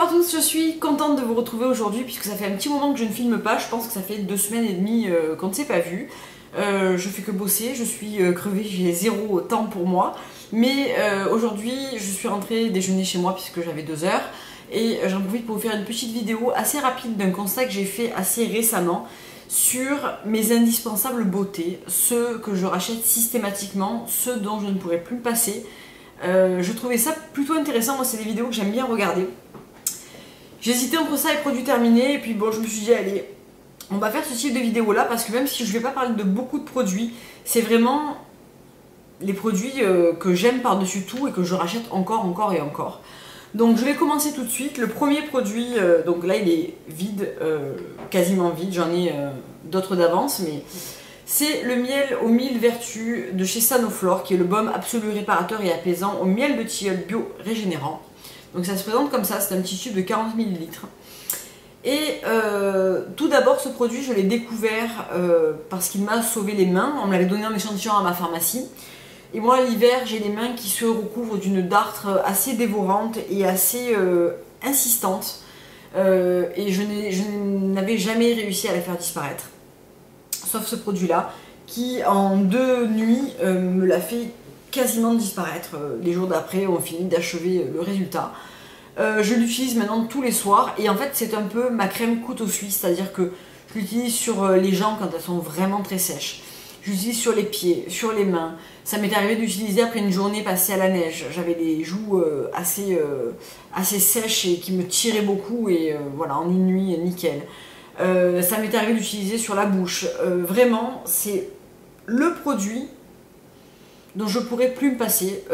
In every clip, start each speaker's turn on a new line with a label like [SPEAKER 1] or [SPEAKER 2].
[SPEAKER 1] à tous, je suis contente de vous retrouver aujourd'hui puisque ça fait un petit moment que je ne filme pas, je pense que ça fait 2 semaines et demie qu'on ne s'est pas vu. Je fais que bosser, je suis crevée, j'ai zéro temps pour moi. Mais aujourd'hui, je suis rentrée déjeuner chez moi puisque j'avais 2 heures. Et j'en profite pour vous faire une petite vidéo assez rapide d'un constat que j'ai fait assez récemment sur mes indispensables beautés, ceux que je rachète systématiquement, ceux dont je ne pourrais plus me passer. Je trouvais ça plutôt intéressant, moi c'est des vidéos que j'aime bien regarder. J'hésitais entre ça et produits terminés, et puis bon, je me suis dit, allez, on va faire ce type de vidéo là, parce que même si je ne vais pas parler de beaucoup de produits, c'est vraiment les produits que j'aime par-dessus tout et que je rachète encore et encore. Donc je vais commencer tout de suite. Le premier produit, donc là il est vide, quasiment vide, j'en ai d'autres d'avance, mais c'est le miel aux 1000 vertus de chez Sanoflore, qui est le baume absolu réparateur et apaisant au miel de tilleul bio régénérant. Donc ça se présente comme ça, c'est un petit tube de 40 ml. Et tout d'abord, ce produit, je l'ai découvert parce qu'il m'a sauvé les mains. On me l'avait donné en échantillon à ma pharmacie. Et moi, l'hiver, j'ai les mains qui se recouvrent d'une dartre assez dévorante et assez insistante. Et je n'avais jamais réussi à la faire disparaître. Sauf ce produit-là, qui en 2 nuits me l'a fait quasiment disparaître. Les jours d'après, on finit d'achever le résultat. Je l'utilise maintenant tous les soirs et en fait c'est un peu ma crème couteau suisse, c'est-à-dire que je l'utilise sur les jambes quand elles sont vraiment très sèches. Je l'utilise sur les pieds, sur les mains. Ça m'est arrivé d'utiliser après une journée passée à la neige. J'avais les joues assez sèches et qui me tiraient beaucoup et voilà, en une nuit, nickel. Ça m'est arrivé d'utiliser sur la bouche. Vraiment, c'est le produit dont je pourrais plus me passer.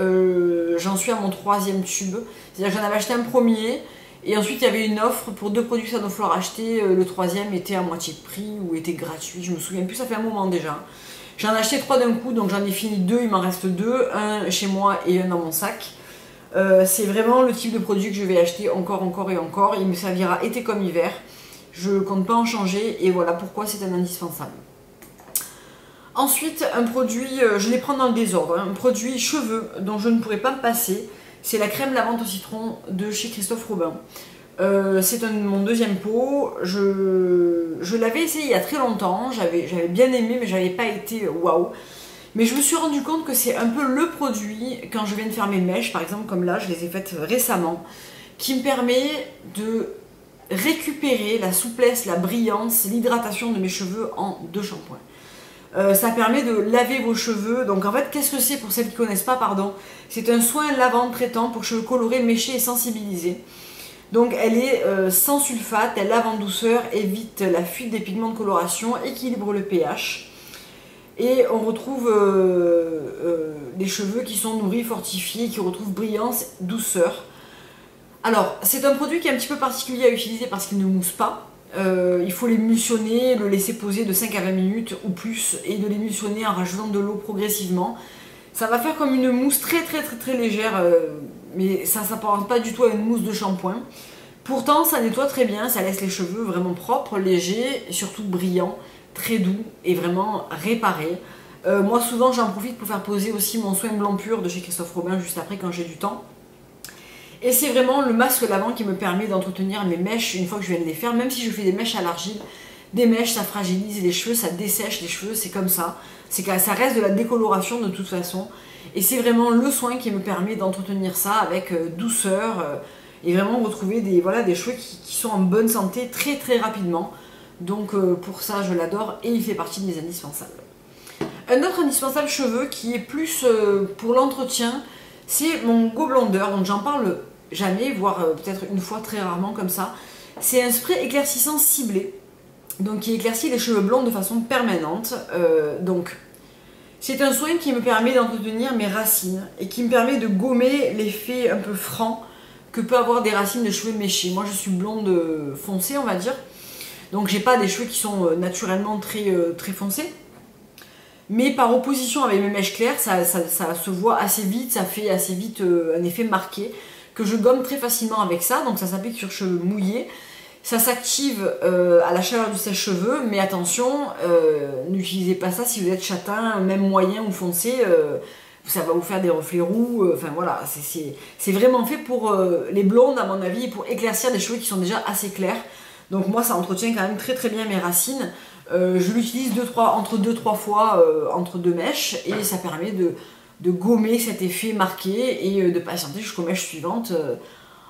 [SPEAKER 1] J'en suis à mon 3e tube. C'est-à-dire que j'en avais acheté un premier et ensuite il y avait une offre pour 2 produits Sanoflore achetés. Le 3e était à moitié de prix ou était gratuit. Je me souviens plus, ça fait un moment déjà. J'en ai acheté 3 d'un coup, donc j'en ai fini 2, il m'en reste 2, un chez moi et un dans mon sac. C'est vraiment le type de produit que je vais acheter encore et encore. Il me servira été comme hiver. Je compte pas en changer et voilà pourquoi c'est un indispensable. Ensuite, un produit, je les prends dans le désordre, un produit cheveux dont je ne pourrais pas me passer, c'est la crème lavande au citron de chez Christophe Robin. C'est mon 2e pot, je l'avais essayé il y a très longtemps, j'avais bien aimé mais j'avais pas été waouh. Mais je me suis rendu compte que c'est un peu le produit, quand je viens de faire mes mèches, par exemple comme là, je les ai faites récemment, qui me permet de récupérer la souplesse, la brillance, l'hydratation de mes cheveux en 2 shampoings. Ça permet de laver vos cheveux. Donc en fait, qu'est-ce que c'est pour celles qui ne connaissent pas, pardon? C'est un soin lavant traitant pour cheveux colorés, méchés et sensibilisés. Donc elle est sans sulfate, elle lave en douceur, évite la fuite des pigments de coloration, équilibre le pH. Et on retrouve des cheveux qui sont nourris, fortifiés, qui retrouvent brillance, douceur. Alors, c'est un produit qui est un petit peu particulier à utiliser parce qu'il ne mousse pas. Il faut l'émulsionner, le laisser poser de 5 à 20 minutes ou plus et de l'émulsionner en rajoutant de l'eau progressivement. Ça va faire comme une mousse très légère, mais ça ne s'apparente pas du tout à une mousse de shampoing. Pourtant, ça nettoie très bien, ça laisse les cheveux vraiment propres, légers et surtout brillants, très doux et vraiment réparés. Moi, souvent, j'en profite pour faire poser aussi mon soin blanc pur de chez Christophe Robin juste après quand j'ai du temps. Et c'est vraiment le masque lavant qui me permet d'entretenir mes mèches une fois que je viens de les faire. Même si je fais des mèches à l'argile, des mèches ça fragilise les cheveux, ça dessèche les cheveux, c'est comme ça. C'est que ça reste de la décoloration de toute façon. Et c'est vraiment le soin qui me permet d'entretenir ça avec douceur et vraiment retrouver des cheveux qui sont en bonne santé très rapidement. Donc pour ça je l'adore et il fait partie de mes indispensables. Un autre indispensable cheveux qui est plus pour l'entretien, c'est mon Go Blonder, donc j'en parle jamais, voire peut-être une fois très rarement comme ça. C'est un spray éclaircissant ciblé, donc qui éclaircit les cheveux blonds de façon permanente. Donc c'est un soin qui me permet d'entretenir mes racines et qui me permet de gommer l'effet un peu franc que peut avoir des racines de cheveux méchés. Moi je suis blonde foncée on va dire, donc j'ai pas des cheveux qui sont naturellement très foncés. Mais par opposition avec mes mèches claires, ça se voit assez vite, ça fait assez vite un effet marqué que je gomme très facilement avec ça. Donc ça s'applique sur cheveux mouillés. Ça s'active à la chaleur du sèche-cheveux, mais attention, n'utilisez pas ça si vous êtes châtain, même moyen ou foncé. ça va vous faire des reflets roux, enfin voilà, c'est vraiment fait pour les blondes à mon avis, pour éclaircir des cheveux qui sont déjà assez clairs. Donc moi ça entretient quand même très bien mes racines. Je l'utilise entre 2-3 fois entre 2 mèches et ça permet de gommer cet effet marqué et de patienter jusqu'aux mèches suivantes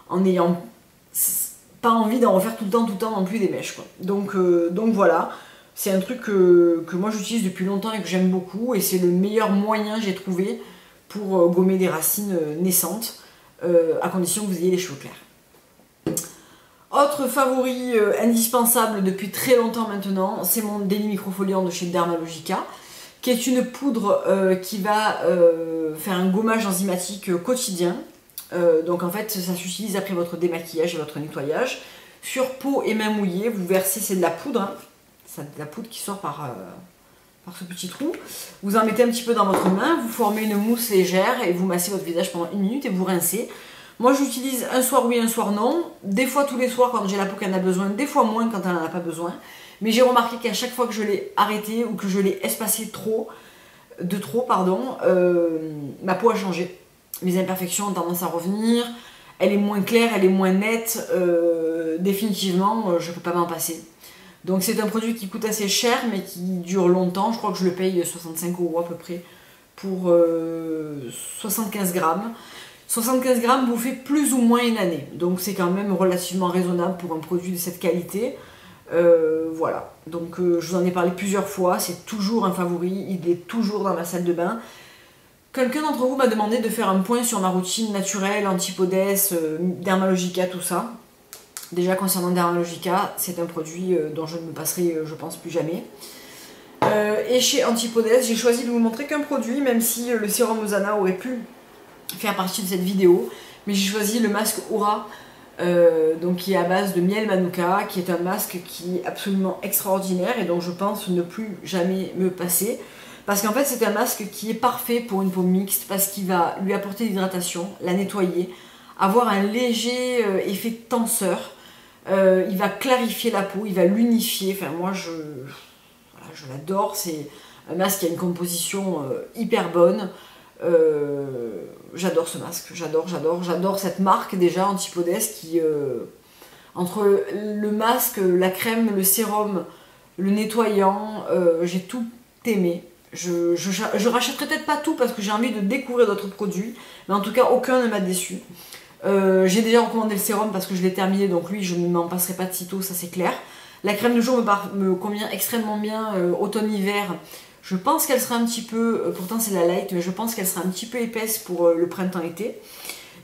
[SPEAKER 1] en n'ayant pas envie d'en refaire tout le temps non plus des mèches, quoi. Donc voilà, c'est un truc que moi j'utilise depuis longtemps et que j'aime beaucoup et c'est le meilleur moyen j'ai trouvé pour gommer des racines naissantes à condition que vous ayez les cheveux clairs. Autre favori indispensable depuis très longtemps maintenant, c'est mon Daily Microfoliant de chez Dermalogica, qui est une poudre qui va faire un gommage enzymatique quotidien. Donc en fait, ça s'utilise après votre démaquillage et votre nettoyage. Sur peau et mains mouillées, vous versez, c'est de la poudre, hein. C'est de la poudre qui sort par ce petit trou. Vous en mettez un petit peu dans votre main, vous formez une mousse légère et vous massez votre visage pendant 1 minute et vous rincez. Moi j'utilise un soir oui, un soir non, des fois tous les soirs quand j'ai la peau qui en a besoin, des fois moins quand elle n'en a pas besoin. Mais j'ai remarqué qu'à chaque fois que je l'ai arrêté ou que je l'ai espacé ma peau a changé. Mes imperfections ont tendance à revenir, elle est moins claire, elle est moins nette, définitivement je ne peux pas m'en passer. Donc c'est un produit qui coûte assez cher mais qui dure longtemps, je crois que je le paye 65 € à peu près pour 75 grammes. 75 grammes vous fait plus ou moins une année, donc c'est quand même relativement raisonnable pour un produit de cette qualité. Voilà, donc je vous en ai parlé plusieurs fois, c'est toujours un favori, il est toujours dans ma salle de bain. Quelqu'un d'entre vous m'a demandé de faire un point sur ma routine naturelle, Antipodès, Dermalogica, tout ça. Déjà concernant Dermalogica, c'est un produit dont je ne me passerai, je pense, plus jamais. Et chez Antipodès, j'ai choisi de vous montrer qu'un produit, même si le sérum Osana aurait pu faire partie de cette vidéo, mais j'ai choisi le masque Aura, donc qui est à base de miel manuka, qui est un masque qui est absolument extraordinaire et dont je pense ne plus jamais me passer. Parce qu'en fait c'est un masque qui est parfait pour une peau mixte, parce qu'il va lui apporter l'hydratation, la nettoyer, avoir un léger effet tenseur, il va clarifier la peau, il va l'unifier, enfin moi je l'adore, c'est un masque qui a une composition hyper bonne. J'adore ce masque, j'adore cette marque déjà, Antipodès, qui entre le masque, la crème, le sérum, le nettoyant, j'ai tout aimé. Je rachèterai peut-être pas tout parce que j'ai envie de découvrir d'autres produits, mais en tout cas aucun ne m'a déçu. J'ai déjà recommandé le sérum parce que je l'ai terminé, donc lui je ne m'en passerai pas de sitôt, ça c'est clair. La crème de jour me convient extrêmement bien, automne-hiver. Je pense qu'elle sera un petit peu, pourtant c'est la light, mais je pense qu'elle sera un petit peu épaisse pour le printemps-été.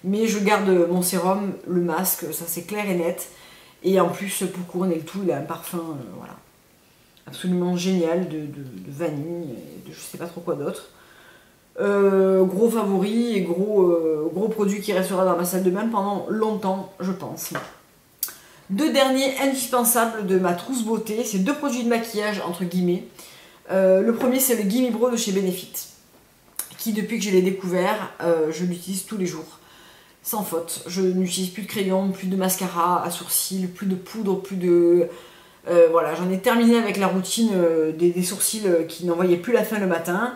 [SPEAKER 1] Mais je garde mon sérum, le masque, ça c'est clair et net. Et en plus, pour couronner le tout, il a un parfum, voilà, absolument génial de vanille et de je sais pas trop quoi d'autre. Gros favori et gros produit qui restera dans ma salle de bain pendant longtemps, je pense. 2 derniers indispensables de ma trousse beauté, c'est 2 produits de maquillage entre guillemets. Le premier c'est le Gimme Brow de chez Benefit, qui depuis que je l'ai découvert, je l'utilise tous les jours, sans faute. Je n'utilise plus de crayon, plus de mascara à sourcils, plus de poudre, plus de... voilà, j'en ai terminé avec la routine des sourcils qui n'en voyaient plus la fin le matin.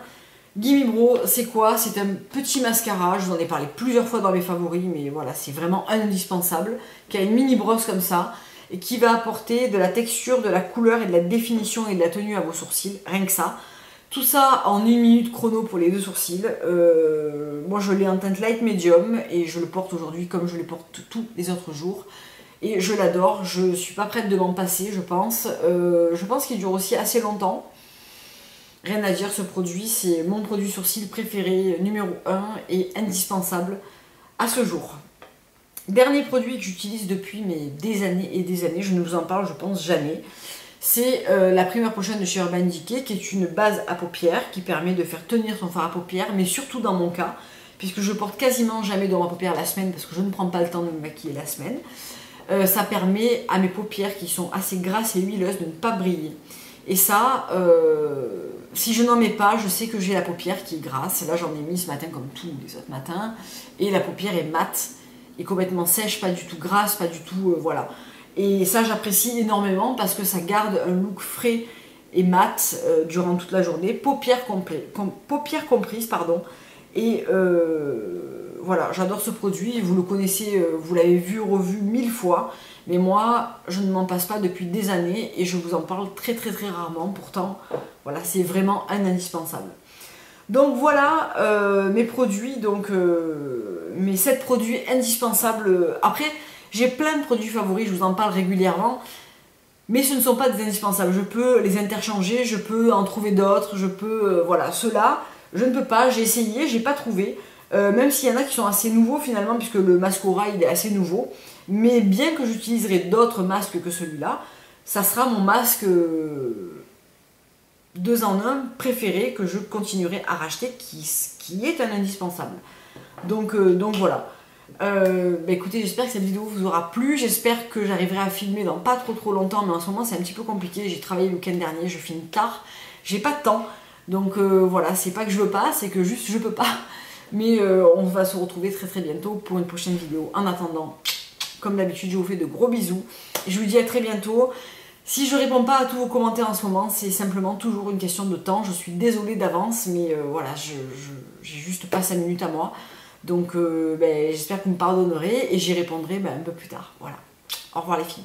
[SPEAKER 1] Gimme Brow, c'est quoi? C'est un petit mascara, je vous en ai parlé plusieurs fois dans mes favoris, mais voilà, c'est vraiment indispensable, qui a une mini brosse comme ça, et qui va apporter de la texture, de la couleur et de la définition et de la tenue à vos sourcils, rien que ça. Tout ça en 1 minute chrono pour les 2 sourcils. Moi je l'ai en teinte light medium et je le porte aujourd'hui comme je le porte tous les autres jours. Et je l'adore, je suis pas prête de m'en passer, je pense. Je pense qu'il dure aussi assez longtemps. Rien à dire, ce produit, c'est mon produit sourcil préféré, numéro 1 et indispensable à ce jour. Dernier produit que j'utilise depuis des années et des années, je ne vous en parle, je pense, jamais. C'est la Primer Potion de chez Urban Decay, qui est une base à paupières qui permet de faire tenir son fard à paupières, mais surtout dans mon cas, puisque je porte quasiment jamais de rouge à paupières la semaine parce que je ne prends pas le temps de me maquiller la semaine. Ça permet à mes paupières qui sont assez grasses et huileuses de ne pas briller. Et ça, si je n'en mets pas, je sais que j'ai la paupière qui est grasse. Là, j'en ai mis ce matin comme tous les autres matins. Et la paupière est mate, et complètement sèche, pas du tout grasse, pas du tout... voilà. Et ça, j'apprécie énormément parce que ça garde un look frais et mat durant toute la journée. Paupières comprises, pardon. Et voilà, j'adore ce produit, vous le connaissez, vous l'avez vu, revu 1000 fois, mais moi, je ne m'en passe pas depuis des années et je vous en parle très très très rarement, pourtant, voilà, c'est vraiment un indispensable. Donc voilà mes produits, donc mes 7 produits indispensables. Après, j'ai plein de produits favoris, je vous en parle régulièrement, mais ce ne sont pas des indispensables. Je peux les interchanger, je peux en trouver d'autres, je peux, voilà, ceux-là, je ne peux pas, j'ai essayé, j'ai pas trouvé. Même s'il y en a qui sont assez nouveaux finalement, puisque le Mascara il est assez nouveau. Mais bien que j'utiliserai d'autres masques que celui-là, ça sera mon masque 2 en 1 préféré que je continuerai à racheter, qui est un indispensable. Donc voilà. Écoutez, j'espère que cette vidéo vous aura plu. J'espère que j'arriverai à filmer dans pas trop longtemps, mais en ce moment c'est un petit peu compliqué. J'ai travaillé le week-end dernier, je filme tard, j'ai pas de temps. Donc voilà, c'est pas que je veux pas, c'est que juste je peux pas. Mais on va se retrouver très bientôt pour une prochaine vidéo. En attendant, comme d'habitude, je vous fais de gros bisous. Je vous dis à très bientôt. Si je réponds pas à tous vos commentaires en ce moment, c'est simplement toujours une question de temps. Je suis désolée d'avance, mais voilà, j'ai juste pas 5 minutes à moi. Donc j'espère que vous me pardonnerez et j'y répondrai un peu plus tard. Voilà. Au revoir les filles.